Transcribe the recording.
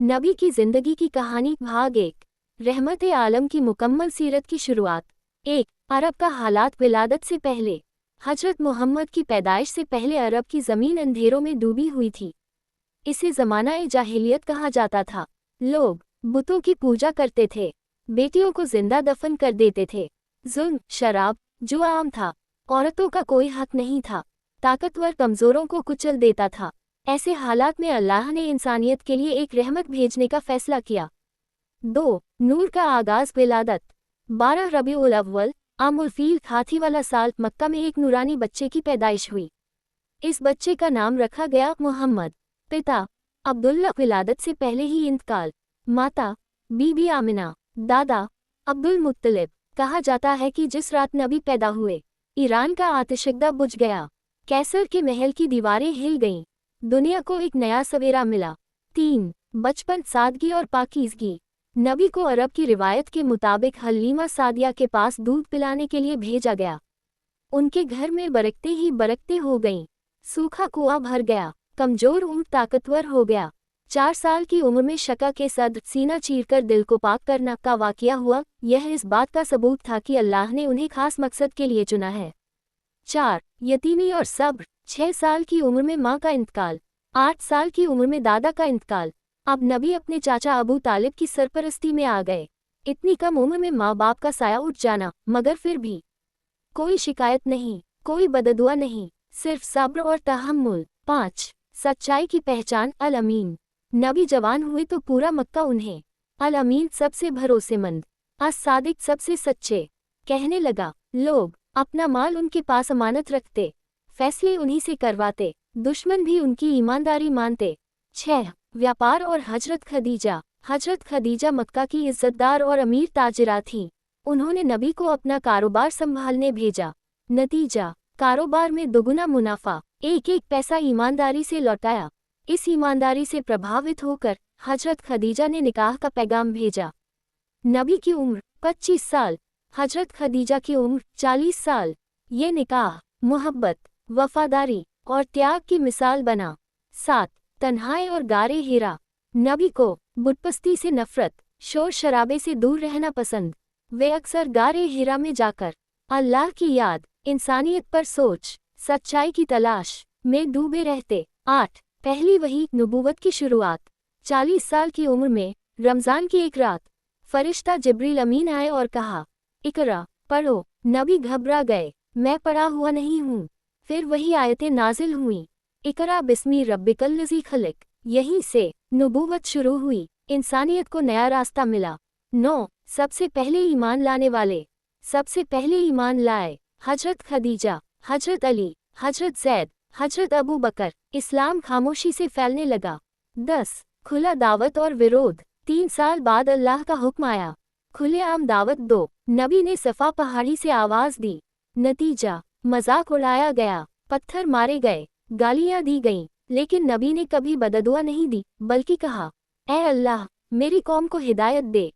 नबी की जिंदगी की कहानी भाग 1। रहमत आलम की मुकम्मल सीरत की शुरुआत। 1। अरब का हालात विलादत से पहले। हजरत मोहम्मद की पैदाइश से पहले अरब की ज़मीन अंधेरों में डूबी हुई थी। इसे ज़माना-ए जाहिलियत कहा जाता था। लोग बुतों की पूजा करते थे, बेटियों को जिंदा दफन कर देते थे, जुल्म, शराब, जुआ आम था, औरतों का कोई हक नहीं था, ताकतवर कमज़ोरों को कुचल देता था। ऐसे हालात में अल्लाह ने इंसानियत के लिए एक रहमत भेजने का फैसला किया। 2। नूर का आगाज़ विलादत। 12 रबीउल अव्वल आमुल फील हाथी वाला साल मक्का में एक नूरानी बच्चे की पैदाइश हुई। इस बच्चे का नाम रखा गया मोहम्मद। पिता अब्दुल्ला विलादत से पहले ही इंतकाल। माता बीबी आमिना। दादा अब्दुल मुत्तलिब। कहा जाता है कि जिस रात नबी पैदा हुए, ईरान का आतिशकदा बुझ गया, कैसर के महल की दीवारें हिल गईं, दुनिया को एक नया सवेरा मिला। 3। बचपन, सादगी और पाकीज़गी। नबी को अरब की रिवायत के मुताबिक हलीमा सादिया के पास दूध पिलाने के लिए भेजा गया। उनके घर में बरकते ही बरकते हो गईं। सूखा कुआं भर गया, कमजोर ऊँट ताकतवर हो गया। 4 साल की उम्र में शका के सद्र सीना चीरकर दिल को पाक करना का वाक़या हुआ। यह इस बात का सबूत था कि अल्लाह ने उन्हें खास मकसद के लिए चुना है। 4। यतीमी और सब्र। 6 साल की उम्र में माँ का इंतकाल, 8 साल की उम्र में दादा का इंतकाल। अब नबी अपने चाचा अबू तालिब की सरपरस्ती में आ गए। इतनी कम उम्र में माँ बाप का साया उठ जाना, मगर फिर भी कोई शिकायत नहीं, कोई बददुआ नहीं, सिर्फ सब्र और तहम्मुल। 5। सच्चाई की पहचान। अल अमीन। नबी जवान हुए तो पूरा मक्का उन्हें अल अमीन, सबसे भरोसेमंद, अस सादिक, सबसे सच्चे, कहने लगा। लोग अपना माल उनके पास अमानत रखते, फैसले उन्हीं से करवाते, दुश्मन भी उनकी ईमानदारी मानते। 6। व्यापार और हजरत खदीजा। हजरत खदीजा मक्का की इज्जतदार और अमीर ताजिरा थीं। उन्होंने नबी को अपना कारोबार संभालने भेजा। नतीजा, कारोबार में दुगुना मुनाफा, एक एक पैसा ईमानदारी से लौटाया। इस ईमानदारी से प्रभावित होकर हजरत खदीजा ने निकाह का पैगाम भेजा। नबी की उम्र 25 साल, हजरत खदीजा की उम्र 40 साल। ये निकाह मोहब्बत, वफादारी और त्याग की मिसाल बना। 7। तन्हाई और गारे हिरा। नबी को बुतपस्ती से नफरत, शोर शराबे से दूर रहना पसंद। वे अक्सर गारे हिरा में जाकर अल्लाह की याद, इंसानियत पर सोच, सच्चाई की तलाश में डूबे रहते। 8। पहली वही नबूवत की शुरुआत। 40 साल की उम्र में रमज़ान की एक रात फरिश्ता जिब्रील अमीन आए और कहा, इकरा, पढ़ो। नबी घबरा गए, मैं पढ़ा हुआ नहीं हूँ। फिर वही आयतें नाजिल हुईं, इकरा बिस्मी रब्बिकल लज़ी खलक। यहीं से नबूवत शुरू हुई, इंसानियत को नया रास्ता मिला। 9। सबसे पहले ईमान लाने वाले। सबसे पहले ईमान लाए हजरत खदीजा, हजरत अली, हजरत जैद, हजरत अबू बकर। इस्लाम खामोशी से फैलने लगा। 10। खुला दावत और विरोध। 3 साल बाद अल्लाह का हुक्म आया, खुलेआम दावत दो। नबी ने सफ़ा पहाड़ी से आवाज़ दी। नतीजा, मजाक उड़ाया गया, पत्थर मारे गए, गालियाँ दी गईं, लेकिन नबी ने कभी बददुआ नहीं दी, बल्कि कहा, ऐ अल्लाह, मेरी कौम को हिदायत दे।